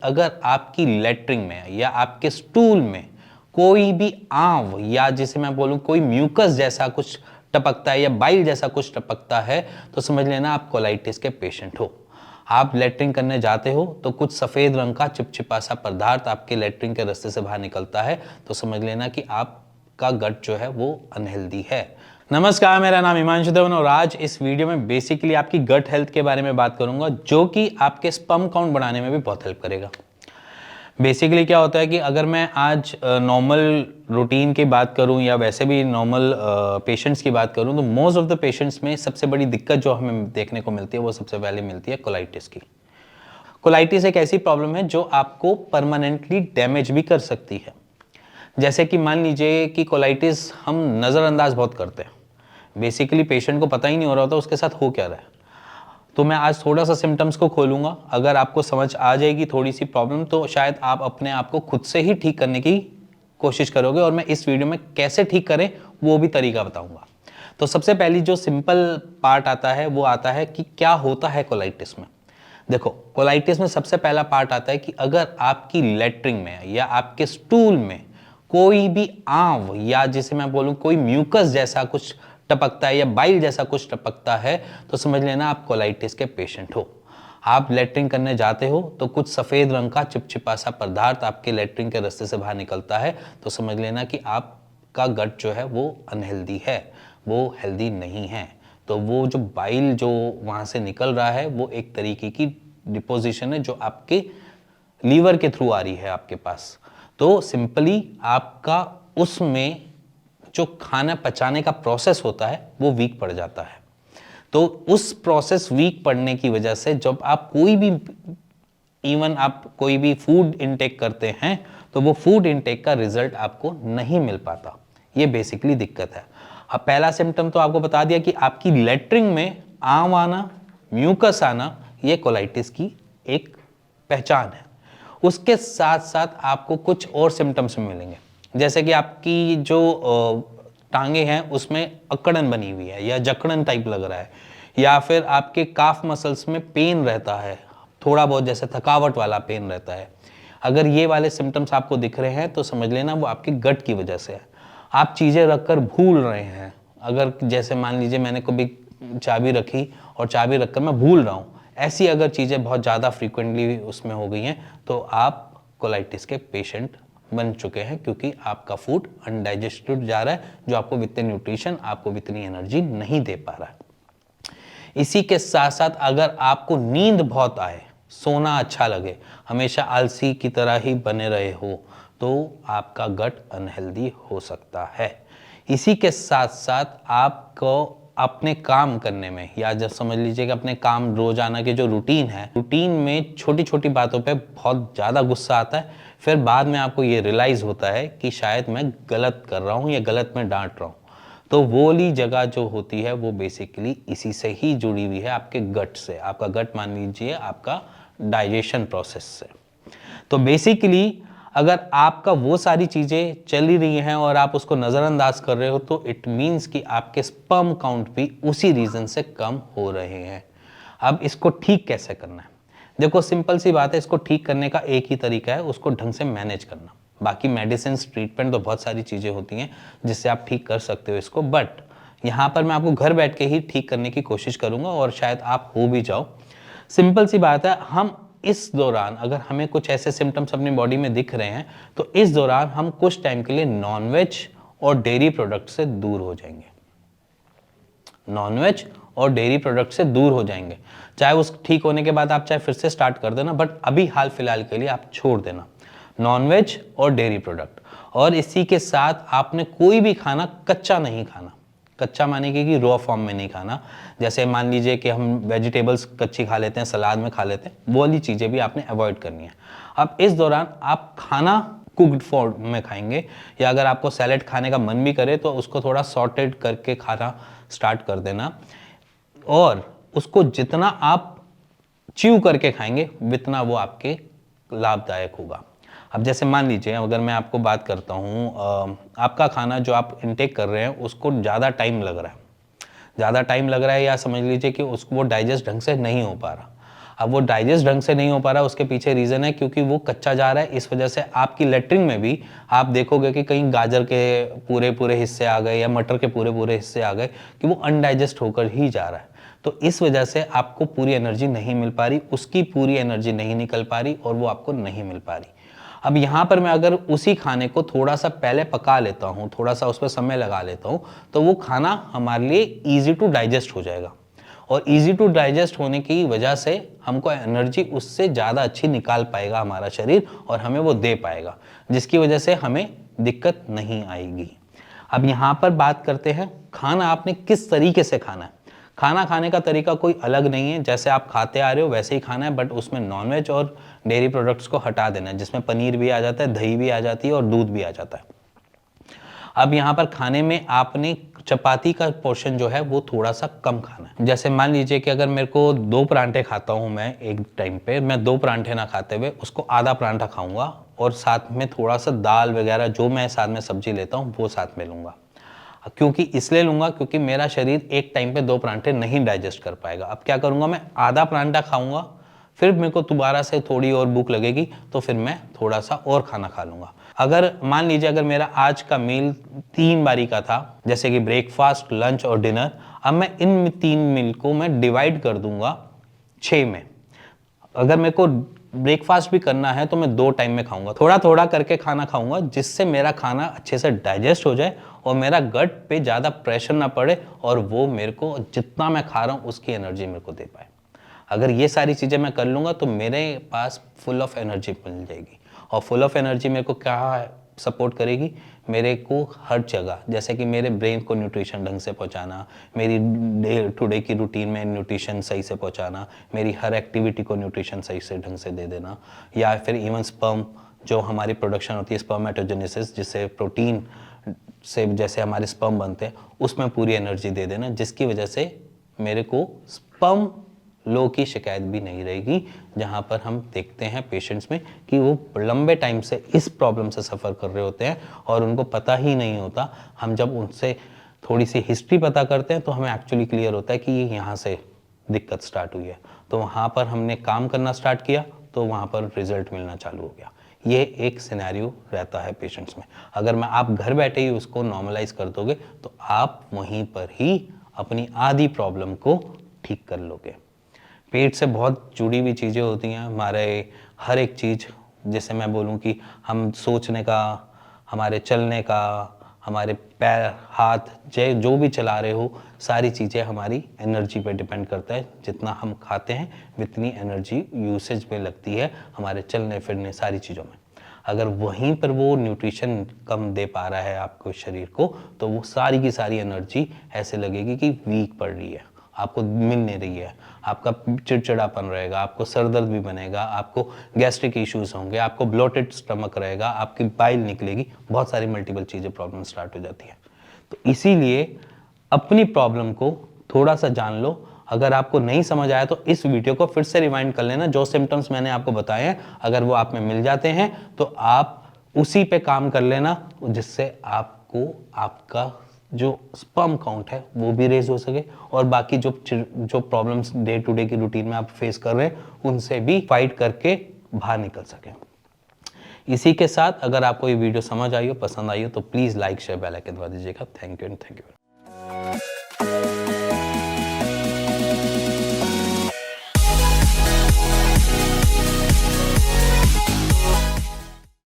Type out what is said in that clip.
अगर आपकी लेटरिन में या आपके स्टूल में कोई भी आंव या जिसे मैं बोलूं कोई म्यूकस जैसा कुछ टपकता है या बाइल जैसा कुछ टपकता है तो समझ लेना आप कोलाइटिस के पेशेंट हो। आप लेटरिन करने जाते हो तो कुछ सफेद रंग का चिपचिपा सा पदार्थ आपके लेटरिन के रास्ते से बाहर निकलता है तो समझ लेना कि आपका गट जो है वो अनहेल्दी है। नमस्कार, मेरा नाम हिमांशु देवन और आज इस वीडियो में बेसिकली आपकी गट हेल्थ के बारे में बात करूंगा जो कि आपके स्पर्म काउंट बढ़ाने में भी बहुत हेल्प करेगा। बेसिकली क्या होता है कि अगर मैं आज नॉर्मल रूटीन की बात करूं या वैसे भी नॉर्मल पेशेंट्स की बात करूं तो मोस्ट ऑफ द पेशेंट्स में सबसे बड़ी दिक्कत जो हमें देखने को मिलती है वो सबसे पहले मिलती है कोलाइटिस की। कोलाइटिस एक ऐसी प्रॉब्लम है जो आपको परमानेंटली डैमेज भी कर सकती है। जैसे कि मान लीजिए कि कोलाइटिस हम नज़रअंदाज बहुत करते हैं, बेसिकली पेशेंट को पता ही नहीं हो रहा होता उसके साथ हो क्या रहा है। तो मैं आज थोड़ा सा सिम्टम्स को खोलूंगा, अगर आपको समझ आ जाएगी थोड़ी सी प्रॉब्लम तो शायद आप अपने आप को खुद से ही ठीक करने की कोशिश करोगे और मैं इस वीडियो में कैसे ठीक करें वो भी तरीका बताऊंगा। तो सबसे पहली जो सिंपल पार्ट आता है वो आता है कि क्या होता है कोलाइटिस में। देखो, कोलाइटिस में सबसे पहला पार्ट आता है कि अगर आपकी लेटरिन में या आपके स्टूल में कोई भी आंव या जिसे मैं बोलूं कोई म्यूकस जैसा कुछ टपकता है या बाइल जैसा कुछ टपकता है तो समझ लेना आप कोलाइटिस के पेशेंट हो। आप लेटरिन करने जाते हो तो कुछ सफेद रंग का चिपचिपा सा पदार्थ आपके लेटरिन के रास्ते से बाहर निकलता है तो समझ लेना कि आपका गट जो है वो अनहेल्दी है, वो हेल्दी नहीं है। तो वो जो बाइल जो वहां से निकल रहा है वो एक तरीके की डिपोजिशन है जो आपके लीवर के थ्रू आ रही है आपके पास। तो सिंपली आपका उसमें जो खाना पचाने का प्रोसेस होता है वो वीक पड़ जाता है। तो उस प्रोसेस वीक पड़ने की वजह से जब आप कोई भी फूड इनटेक करते हैं तो वो फूड इनटेक का रिजल्ट आपको नहीं मिल पाता। ये बेसिकली दिक्कत है। अब पहला सिम्टम तो आपको बता दिया कि आपकी लेटरिन में आंव आना, म्यूकस आना, ये कोलाइटिस की एक पहचान है। उसके साथ साथ आपको कुछ और सिम्टम्स मिलेंगे, जैसे कि आपकी जो टांगे हैं उसमें अकड़न बनी हुई है या जकड़न टाइप लग रहा है, या फिर आपके काफ मसल्स में पेन रहता है, थोड़ा बहुत जैसे थकावट वाला पेन रहता है। अगर ये वाले सिम्टम्स आपको दिख रहे हैं तो समझ लेना वो आपके गट की वजह से है। आप चीज़ें रखकर भूल रहे हैं, अगर जैसे मान लीजिए मैंने कभी चाबी रखी और चाबी रखकर मैं भूल रहा हूँ, ऐसी अगर चीज़ें बहुत ज़्यादा फ्रीक्वेंटली उसमें हो गई हैं तो आप कोलाइटिस के पेशेंट बन चुके हैं, क्योंकि आपका फूड अनडाइजेस्टेड जा रहा है जो आपको विद न्यूट्रिशन, आपको इतनी एनर्जी नहीं दे पा रहा है। इसी के साथ साथ अगर आपको नींद बहुत आए, सोना अच्छा लगे, हमेशा आलसी की तरह ही बने रहे हो तो आपका गट अनहेल्दी हो सकता है। इसी के साथ साथ आपको अपने काम करने में या जब समझ लीजिए कि अपने काम रोजाना के जो रूटीन है, रूटीन में छोटी छोटी बातों पे बहुत ज़्यादा गुस्सा आता है। फिर बाद में आपको ये रियलाइज़ होता है कि शायद मैं गलत कर रहा हूँ या गलत में डांट रहा हूँ। तो वो वाली जगह जो होती है वो बेसिकली इसी से ही जुड़ी हुई है, आपके गट से। आपका गट मान लीजिए आपका डाइजेशन प्रोसेस से। तो बेसिकली अगर आपका वो सारी चीज़ें चल ही रही हैं और आप उसको नज़रअंदाज कर रहे हो तो इट मीन्स कि आपके स्पर्म काउंट भी उसी रीज़न से कम हो रहे हैं। अब इसको ठीक कैसे करना है? देखो, सिंपल सी बात है, इसको ठीक करने का एक ही तरीका है, उसको ढंग से मैनेज करना। बाकी मेडिसिन, ट्रीटमेंट तो बहुत सारी चीज़ें होती हैं जिससे आप ठीक कर सकते हो इसको, बट यहाँ पर मैं आपको घर बैठ के ही ठीक करने की कोशिश करूँगा और शायद आप हो भी जाओ। सिंपल सी बात है, हम इस दौरान अगर हमें कुछ ऐसे सिम्टम्स अपनी बॉडी में दिख रहे हैं तो इस दौरान हम कुछ टाइम के लिए नॉनवेज और डेयरी प्रोडक्ट से दूर हो जाएंगे। नॉनवेज और डेयरी प्रोडक्ट से दूर हो जाएंगे। चाहे उस ठीक होने के बाद आप चाहे फिर से स्टार्ट कर देना, बट अभी हाल फिलहाल के लिए आप छोड़ देना नॉनवेज और डेयरी प्रोडक्ट। और इसी के साथ आपने कोई भी खाना कच्चा नहीं खाना। कच्चा माने कि रॉ फॉर्म में नहीं खाना। जैसे मान लीजिए कि हम वेजिटेबल्स कच्ची खा लेते हैं, सलाद में खा लेते हैं, वो वाली चीज़ें भी आपने अवॉइड करनी है। अब इस दौरान आप खाना कुक्ड फॉर्म में खाएंगे, या अगर आपको सैलेड खाने का मन भी करे तो उसको थोड़ा सॉर्टेड करके खाना स्टार्ट कर देना, और उसको जितना आप च्यू करके खाएंगे उतना वो आपके लाभदायक होगा। अब जैसे मान लीजिए अगर मैं आपको बात करता हूँ, आपका खाना जो आप इनटेक कर रहे हैं उसको ज़्यादा टाइम लग रहा है या समझ लीजिए कि उसको वो डाइजेस्ट ढंग से नहीं हो पा रहा। अब वो डाइजेस्ट ढंग से नहीं हो पा रहा, उसके पीछे रीज़न है क्योंकि वो कच्चा जा रहा है। इस वजह से आपकी लेटरिन में भी आप देखोगे कि कहीं गाजर के पूरे पूरे हिस्से आ गए या मटर के पूरे पूरे हिस्से आ गए कि वो अनडाइजेस्ट होकर ही जा रहा है। तो इस वजह से आपको पूरी एनर्जी नहीं मिल पा रही, उसकी पूरी एनर्जी नहीं निकल पा रही और वो आपको नहीं मिल पा रही। अब यहाँ पर मैं अगर उसी खाने को थोड़ा सा पहले पका लेता हूँ, थोड़ा सा उस पर समय लगा लेता हूँ, तो वो खाना हमारे लिए ईजी टू डाइजेस्ट हो जाएगा और ईजी टू डाइजेस्ट होने की वजह से हमको एनर्जी उससे ज़्यादा अच्छी निकाल पाएगा हमारा शरीर और हमें वो दे पाएगा, जिसकी वजह से हमें दिक्कत नहीं आएगी। अब यहाँ पर बात करते हैं खाना आपने किस तरीके से खाना है। खाना खाने का तरीका कोई अलग नहीं है, जैसे आप खाते आ रहे हो वैसे ही खाना है, बट उसमें नॉनवेज और डेयरी प्रोडक्ट्स को हटा देना है, जिसमें पनीर भी आ जाता है, दही भी आ जाती है और दूध भी आ जाता है। अब यहाँ पर खाने में आपने चपाती का पोर्शन जो है वो थोड़ा सा कम खाना है। जैसे मान लीजिए कि अगर मेरे को 2 परांठे खाता हूँ मैं एक टाइम पे, मैं 2 परांठे ना खाते हुए उसको आधा परांठा खाऊंगा और साथ में थोड़ा सा दाल वगैरह जो मैं साथ में सब्जी लेता हूँ वो साथ में लूँगा। क्योंकि इसलिए लूँगा क्योंकि मेरा शरीर एक टाइम पे 2 परांठे नहीं डाइजेस्ट कर पाएगा। अब क्या करूँगा, मैं आधा परांठा खाऊंगा, फिर मेरे को दोबारा से थोड़ी और भूख लगेगी तो फिर मैं थोड़ा सा और खाना खा लूँगा। अगर मान लीजिए अगर मेरा आज का मील 3 बारी का था, जैसे कि ब्रेकफास्ट, लंच और डिनर, अब मैं इन 3 मील को मैं डिवाइड कर दूंगा 6 में। अगर मेरे को ब्रेकफास्ट भी करना है तो मैं 2 टाइम में खाऊंगा, थोड़ा थोड़ा करके खाना खाऊंगा, जिससे मेरा खाना अच्छे से डाइजेस्ट हो जाए और मेरा गट पे ज़्यादा प्रेशर ना पड़े और वो मेरे को जितना मैं खा रहा हूँ उसकी एनर्जी मेरे को दे पाए। अगर ये सारी चीज़ें मैं कर लूँगा तो मेरे पास फुल ऑफ एनर्जी मिल जाएगी। और फुल ऑफ एनर्जी मेरे को क्या सपोर्ट करेगी, मेरे को हर जगह, जैसे कि मेरे ब्रेन को न्यूट्रिशन ढंग से पहुंचाना, मेरी डे टू डे की रूटीन में न्यूट्रिशन सही से पहुंचाना, मेरी हर एक्टिविटी को न्यूट्रिशन सही से ढंग से दे देना, या फिर इवन स्पर्म जो हमारी प्रोडक्शन होती है स्पर्मेटोजेनेसिस, जिससे प्रोटीन से जैसे हमारे स्पर्म बनते हैं उसमें पूरी एनर्जी दे देना, जिसकी वजह से मेरे को स्पर्म लो की शिकायत भी नहीं रहेगी। जहां पर हम देखते हैं पेशेंट्स में कि वो लंबे टाइम से इस प्रॉब्लम से सफ़र कर रहे होते हैं और उनको पता ही नहीं होता। हम जब उनसे थोड़ी सी हिस्ट्री पता करते हैं तो हमें एक्चुअली क्लियर होता है कि ये यहाँ से दिक्कत स्टार्ट हुई है, तो वहाँ पर हमने काम करना स्टार्ट किया तो वहाँ पर रिजल्ट मिलना चालू हो गया। ये एक सिनेरियो रहता है पेशेंट्स में। अगर मैं आप घर बैठे ही उसको नॉर्मलाइज कर दोगे तो आप वहीं पर ही अपनी आधी प्रॉब्लम को ठीक कर लोगे। पेट से बहुत जुड़ी हुई चीज़ें होती हैं हमारे, हर एक चीज़, जैसे मैं बोलूँ कि हम सोचने का, हमारे चलने का, हमारे पैर हाथ जो भी चला रहे हो, सारी चीज़ें हमारी एनर्जी पे डिपेंड करता है। जितना हम खाते हैं उतनी एनर्जी यूसेज में लगती है हमारे चलने फिरने सारी चीज़ों में। अगर वहीं पर वो न्यूट्रिशन कम दे पा रहा है आपको शरीर को, तो वो सारी की सारी एनर्जी ऐसे लगेगी कि वीक पड़ रही है, आपको मिल नहीं रही है, आपका चिड़चिड़ापन रहेगा, आपको सर दर्द भी बनेगा, आपको गैस्ट्रिक इश्यूज होंगे, आपको ब्लोटेड स्टमक रहेगा, आपकी बाइल निकलेगी, बहुत सारी मल्टीपल चीज़ें प्रॉब्लम स्टार्ट हो जाती है। तो इसीलिए अपनी प्रॉब्लम को थोड़ा सा जान लो। अगर आपको नहीं समझ आया तो इस वीडियो को फिर से रिवाइंड कर लेना, जो सिम्टम्स मैंने आपको बताए हैं अगर वो आप में मिल जाते हैं तो आप उसी पे काम कर लेना, जिससे आपको आपका जो स्पर्म काउंट है वो भी रेज हो सके और बाकी जो प्रॉब्लम्स डे टू डे की रूटीन में आप फेस कर रहे हैं उनसे भी फाइट करके बाहर निकल सकें। इसी के साथ अगर आपको ये वीडियो समझ आई हो, पसंद आई हो, तो please like share bell icon दबा दीजिएगा। Thank you and thank you.